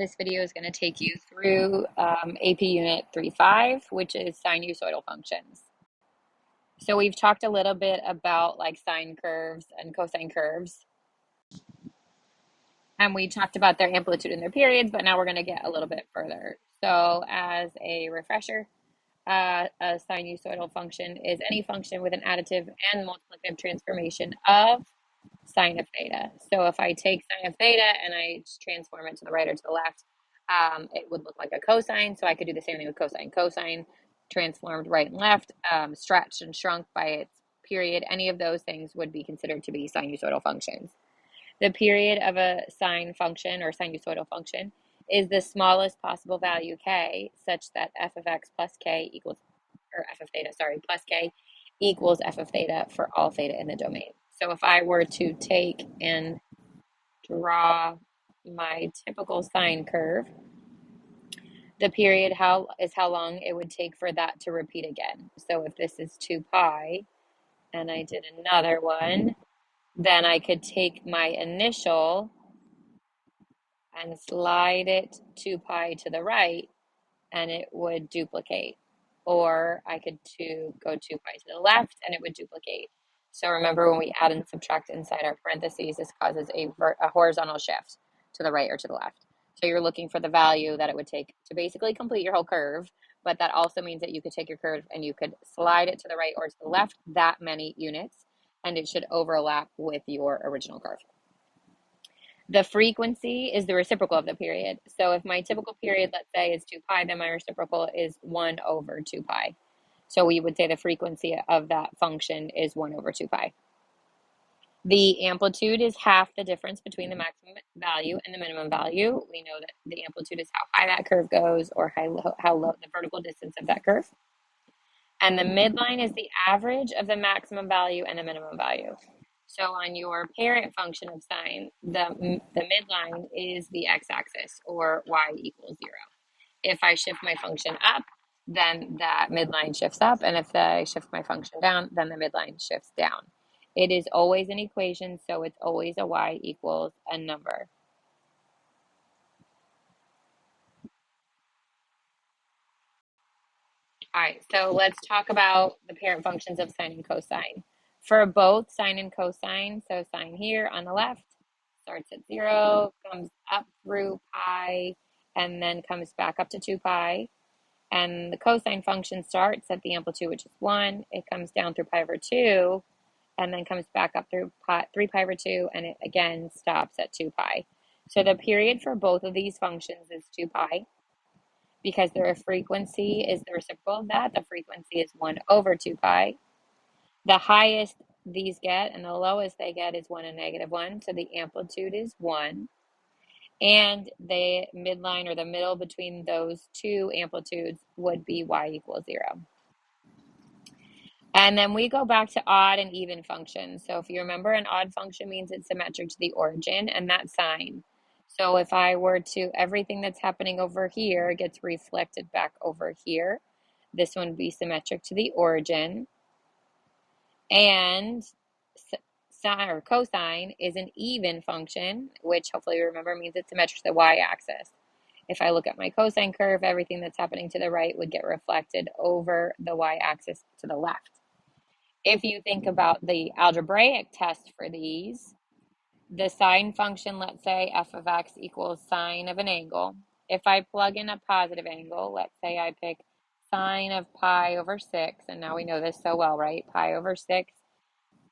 This video is going to take you through AP Unit 3.5, which is sinusoidal functions. So we've talked a little bit about like sine curves and cosine curves, and we talked about their amplitude and their periods, but now we're going to get a little bit further. So as a refresher, a sinusoidal function is any function with an additive and multiplicative transformation of sine of theta. So if I take sine of theta and I transform it to the right or to the left, it would look like a cosine. So I could do the same thing with cosine. Cosine transformed right and left, stretched and shrunk by its period. Any of those things would be considered to be sinusoidal functions. The period of a sine function or sinusoidal function is the smallest possible value k, such that f of x plus k equals, or f of theta, sorry, plus k equals f of theta for all theta in the domain. So if I were to take and draw my typical sine curve, the period is how long it would take for that to repeat again. So if this is 2 pi and I did another one, then I could take my initial and slide it 2 pi to the right and it would duplicate. Or I could go 2 pi to the left and it would duplicate. So remember, when we add and subtract inside our parentheses, this causes a horizontal shift to the right or to the left. So you're looking for the value that it would take to basically complete your whole curve, but that also means that you could take your curve and you could slide it to the right or to the left that many units, and it should overlap with your original curve. The frequency is the reciprocal of the period. So if my typical period, let's say, is 2 pi, then my reciprocal is 1 over 2 pi. So we would say the frequency of that function is 1 over 2 pi. The amplitude is half the difference between the maximum value and the minimum value. We know that the amplitude is how high that curve goes, or how low the vertical distance of that curve. And the midline is the average of the maximum value and the minimum value. So on your parent function of sine, the midline is the x-axis, or y equals 0. If I shift my function up, then that midline shifts up, and if I shift my function down, then the midline shifts down. It is always an equation, so it's always a y equals a number. All right, so let's talk about the parent functions of sine and cosine. For both sine and cosine, so sine here on the left starts at 0, comes up through pi, and then comes back up to 2 pi. And the cosine function starts at the amplitude, which is 1. It comes down through pi over 2, and then comes back up through 3 pi over 2, and it again stops at 2 pi. So the period for both of these functions is 2 pi. Because their frequency is the reciprocal of that, the frequency is 1 over 2 pi. The highest these get and the lowest they get is 1 and -1, so the amplitude is 1. And the midline, or the middle between those two amplitudes, would be y equals 0. And then we go back to odd and even functions. So if you remember, an odd function means it's symmetric to the origin, and that's sine. So if I were to, everything that's happening over here gets reflected back over here. This one would be symmetric to the origin. And sine or cosine is an even function, which hopefully you remember means it's symmetric to the y-axis. If I look at my cosine curve, everything that's happening to the right would get reflected over the y-axis to the left. If you think about the algebraic test for these, the sine function, let's say f of x equals sine of an angle. If I plug in a positive angle, let's say I pick sine of pi over 6, and now we know this so well, right? Pi over 6,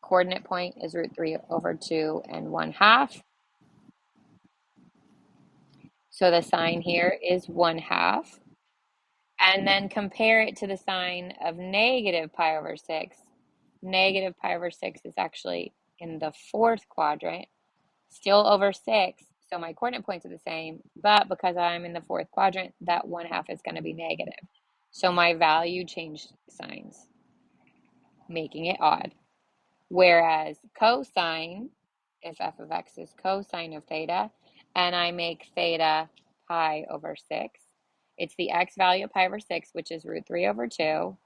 coordinate point is root 3 over 2 and 1/2. So the sine here is 1/2. And then compare it to the sine of negative pi over 6. Negative pi over 6 is actually in the 4th quadrant, still over 6, so my coordinate points are the same, but because I'm in the 4th quadrant, that 1/2 is going to be negative. So my value changed signs, making it odd. Whereas cosine, if f of x is cosine of theta, and I make theta pi over 6, it's the x value of pi over 6, which is root 3 over 2.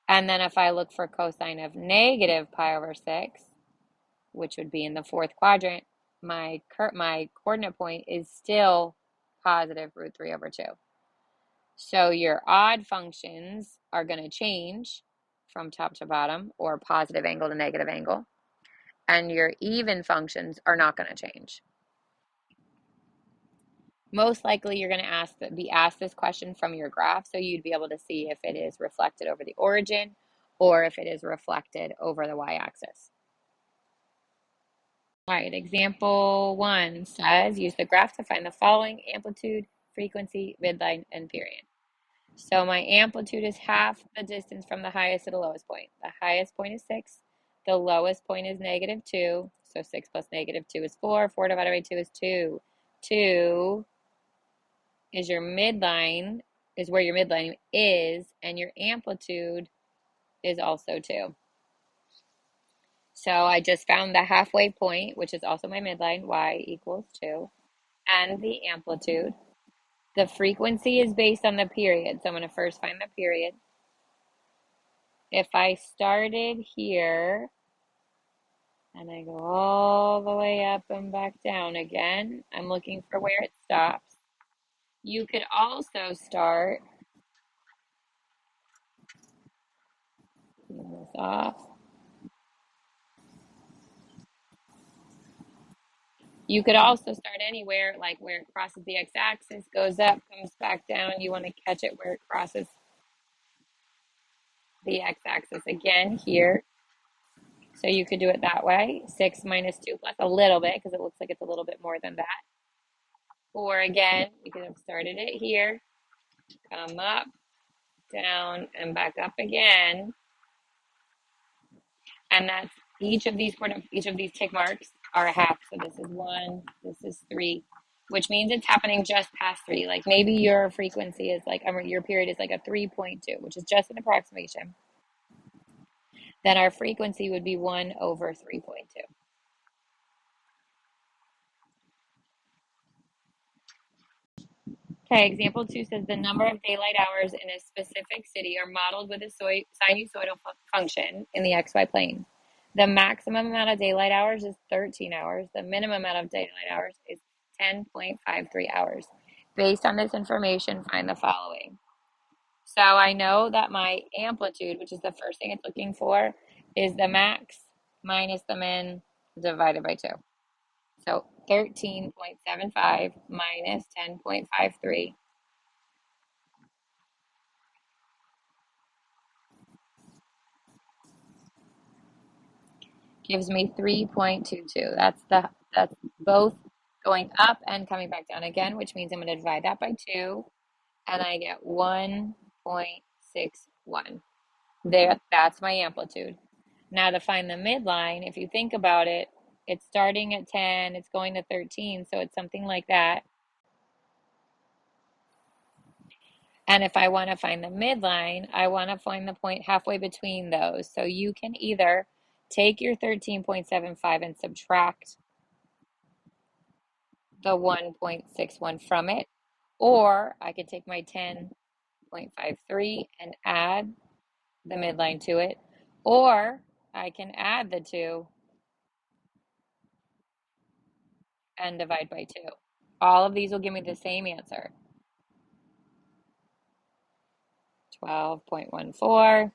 And then if I look for cosine of negative pi over 6, which would be in the 4th quadrant, my coordinate point is still positive root 3 over 2. So your odd functions are going to change from top to bottom, or positive angle to negative angle, and your even functions are not going to change. Most likely you're going to be asked this question from your graph, so you'd be able to see if it is reflected over the origin or if it is reflected over the y-axis. All right, example 1 says, use the graph to find the following amplitude, frequency, midline, and period. So my amplitude is half the distance from the highest to the lowest point. The highest point is 6. The lowest point is negative 2. So 6 plus negative 2 is 4. 4 divided by 2 is 2. 2 is your midline, is where your midline is, and your amplitude is also 2. So I just found the halfway point, which is also my midline, y equals 2, and the amplitude. The frequency is based on the period, so I'm going to first find the period. If I started here and I go all the way up and back down again, I'm looking for where it stops. You could also start, clean this off. You could also start anywhere, like where it crosses the x-axis, goes up, comes back down. You want to catch it where it crosses the x-axis again here. So you could do it that way. 6 minus 2 plus a little bit, because it looks like it's a little bit more than that. Or again, you could have started it here, come up, down, and back up again. And that's each of these tick marks are a half. So this is 1, this is 3, which means it's happening just past 3. Like maybe your frequency is like, your period is like a 3.2, which is just an approximation. Then our frequency would be 1 over 3.2. Okay, example 2 says the number of daylight hours in a specific city are modeled with a sinusoidal function in the xy plane. The maximum amount of daylight hours is 13 hours. The minimum amount of daylight hours is 10.53 hours. Based on this information, find the following. So I know that my amplitude, which is the first thing it's looking for, is the max minus the min divided by 2. So 13.75 minus 10.53 gives me 3.22. That's both going up and coming back down again, which means I'm going to divide that by 2, and I get 1.61. That's my amplitude. Now to find the midline, if you think about it, it's starting at 10, it's going to 13, so it's something like that. And if I want to find the midline, I want to find the point halfway between those. So you can either take your 13.75 and subtract the 1.61 from it, or I could take my 10.53 and add the midline to it, or I can add the 2 and divide by 2. All of these will give me the same answer. 12.14.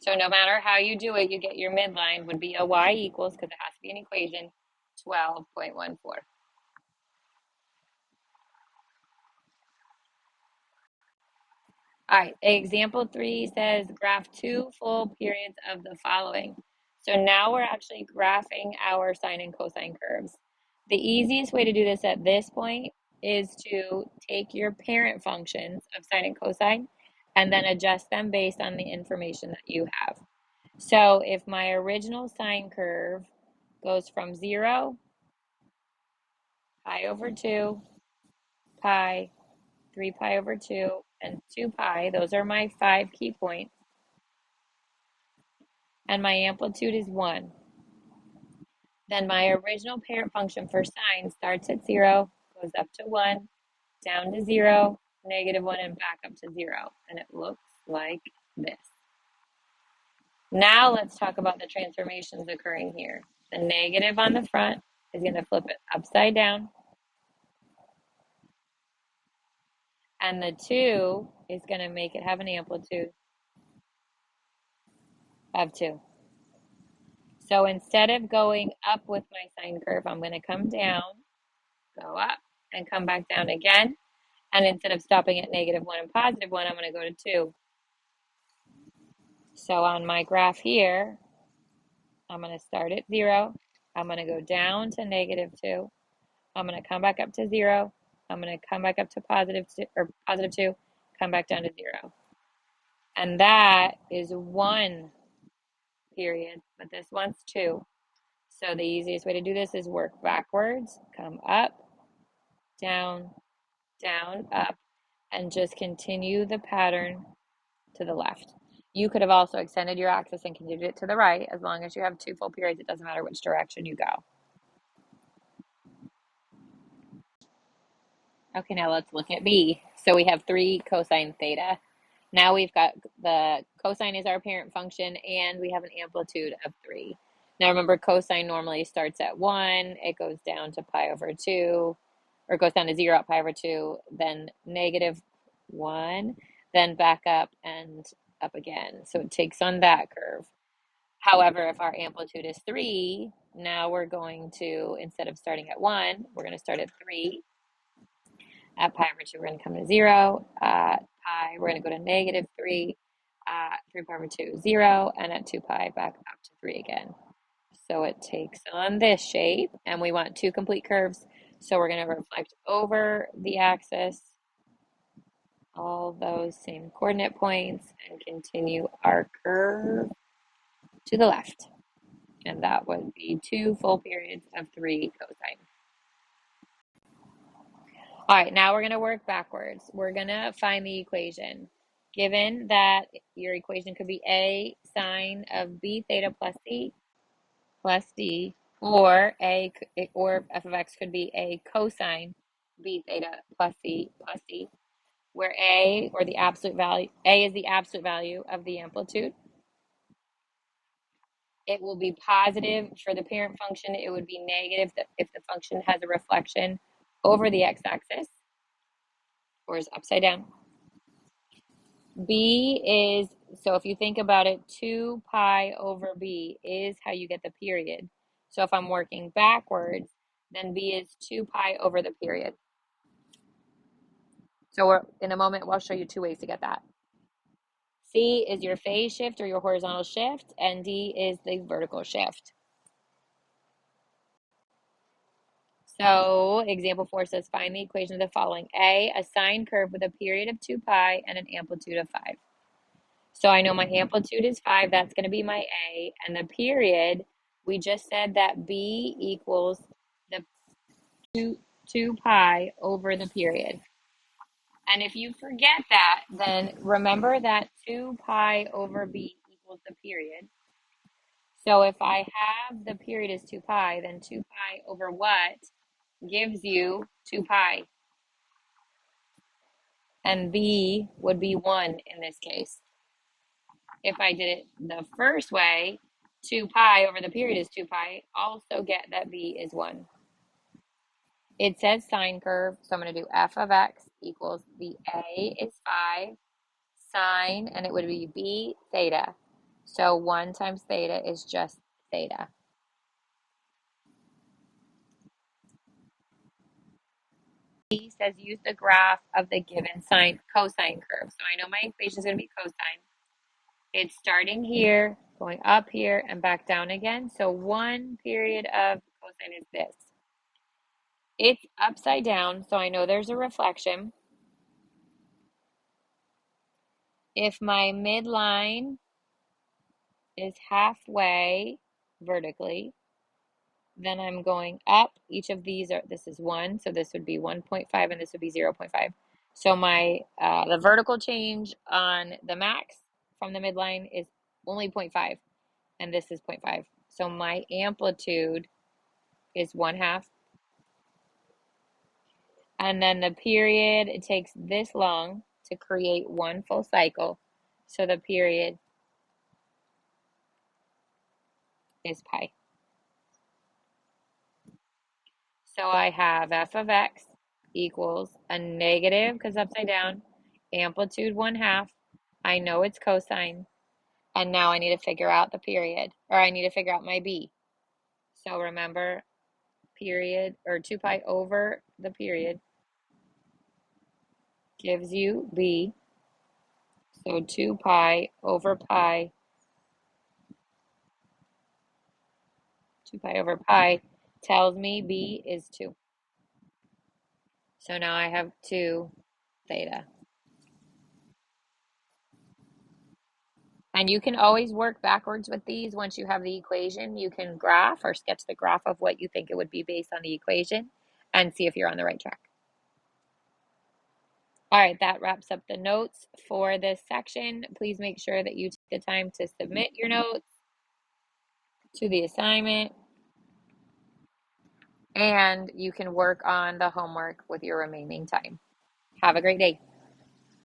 So no matter how you do it, you get your midline would be a y equals, because it has to be an equation, 12.14. All right, example 3 says graph 2 full periods of the following. So now we're actually graphing our sine and cosine curves. The easiest way to do this at this point is to take your parent functions of sine and cosine and then adjust them based on the information that you have. So if my original sine curve goes from 0, pi over 2, pi, 3 pi over 2, and 2 pi, those are my 5 key points, and my amplitude is 1. then my original parent function for sine starts at 0, goes up to 1, down to 0, -1, and back up to 0. And it looks like this. Now let's talk about the transformations occurring here. The negative on the front is going to flip it upside down, and the 2 is going to make it have an amplitude of 2. So instead of going up with my sine curve, I'm going to come down, go up, and come back down again. And instead of stopping at -1 and +1, I'm going to go to 2. So on my graph here, I'm going to start at 0. I'm going to go down to -2. I'm going to come back up to 0. I'm going to come back up to +2, come back down to 0. And that is 1 period, but this one's 2. So the easiest way to do this is work backwards, come up, down, down, up, and just continue the pattern to the left. You could have also extended your axis and continued it to the right. As long as you have 2 full periods, it doesn't matter which direction you go. Okay, now let's look at B. So we have 3 cosine theta. Now we've got the cosine is our parent function, and we have an amplitude of 3. Now remember, cosine normally starts at 1, it goes down to pi over 2, or it goes down to 0 at pi over 2, then -1, then back up and up again. So it takes on that curve. However, if our amplitude is 3, now we're going to, instead of starting at 1, we're going to start at 3. At pi over 2, we're going to come to 0. At pi, we're going to go to -3. 3 pi over 2, 0. And at 2 pi, back up to 3 again. So it takes on this shape, and we want 2 complete curves. So we're going to reflect over the axis, all those same coordinate points, and continue our curve to the left. And that would be 2 full periods of 3 cosine. All right, now we're going to work backwards. We're going to find the equation. Given that your equation could be A sine of B theta plus C plus D, or f of x could be A cosine B theta plus C, where A is the absolute value of the amplitude. It will be positive for the parent function. It would be negative if the function has a reflection over the x-axis or is upside down. B is, so if you think about it, 2 pi over B is how you get the period. So if I'm working backwards, then B is 2 pi over the period. So in a moment, we'll show you 2 ways to get that. C is your phase shift or your horizontal shift, and D is the vertical shift. So example 4 says find the equation of the following. A sine curve with a period of 2 pi and an amplitude of 5. So I know my amplitude is 5, that's going to be my A, and the period, we just said that B equals the 2 pi over the period. And if you forget that, then remember that 2 pi over B equals the period. So if I have the period is 2 pi, then 2 pi over what gives you 2 pi? And B would be 1 in this case. If I did it the first way, 2 pi over the period is 2 pi. Also get that B is 1. It says sine curve, so I'm going to do f of x equals the A is 5, sine, and it would be B theta. So 1 times theta is just theta. B says use the graph of the given cosine curve. So I know my equation is going to be cosine. It's starting here, going up here, and back down again. So 1 period of cosine is this. It's upside down, so I know there's a reflection. If my midline is halfway vertically, then I'm going up. Each of these this is 1, so this would be 1.5, and this would be 0.5. So my the vertical change on the max from the midline is only 0.5, and this is 0.5. So my amplitude is 1/2. And then the period, it takes this long to create one full cycle. So the period is pi. So I have f of x equals a negative, because upside down, amplitude 1/2. I know it's cosine. And now I need to figure out the period, or I need to figure out my b. So remember, period, or 2 pi over the period gives you b. So 2 pi over pi, 2 pi over pi tells me b is 2. So now I have 2 theta. And you can always work backwards with these. Once you have the equation, you can graph or sketch the graph of what you think it would be based on the equation and see if you're on the right track. All right, that wraps up the notes for this section. Please make sure that you take the time to submit your notes to the assignment, and you can work on the homework with your remaining time. Have a great day.